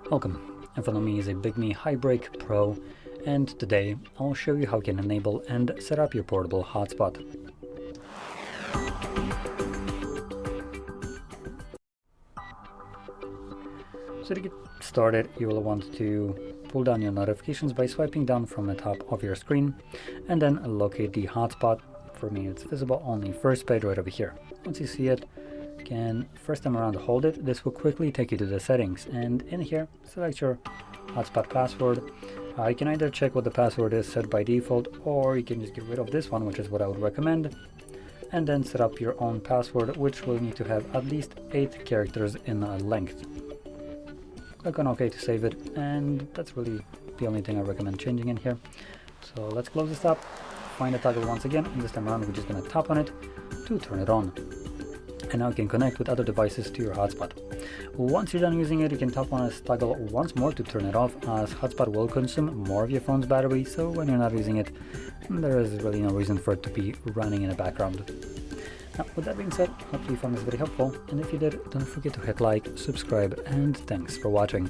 Welcome, in front of me is a BIGME HiBreak Pro, and today I'll show you how you can enable and set up your portable hotspot. So to get started, you will want to pull down your notifications by swiping down from the top of your screen and then locate the hotspot. For me, it's visible on the first page right over here. Once you see it, you can first time around hold it. This will quickly take you to the settings, and in here select your hotspot password. You can either check what the password is set by default, or you can just get rid of this one, which is what I would recommend, and then set up your own password, which will need to have at least 8 characters in length. Click on OK to save it, and that's really the only thing I recommend changing in here. So let's close this up, find the toggle once again, and this time around we're just going to tap on it to turn it on. And now you can connect with other devices to your hotspot. Once you're done using it, you can tap on this toggle once more to turn it off, as hotspot will consume more of your phone's battery, so when you're not using it, there is really no reason for it to be running in the background. Now, with that being said, hopefully you found this very helpful, and if you did, don't forget to hit like, subscribe, and thanks for watching.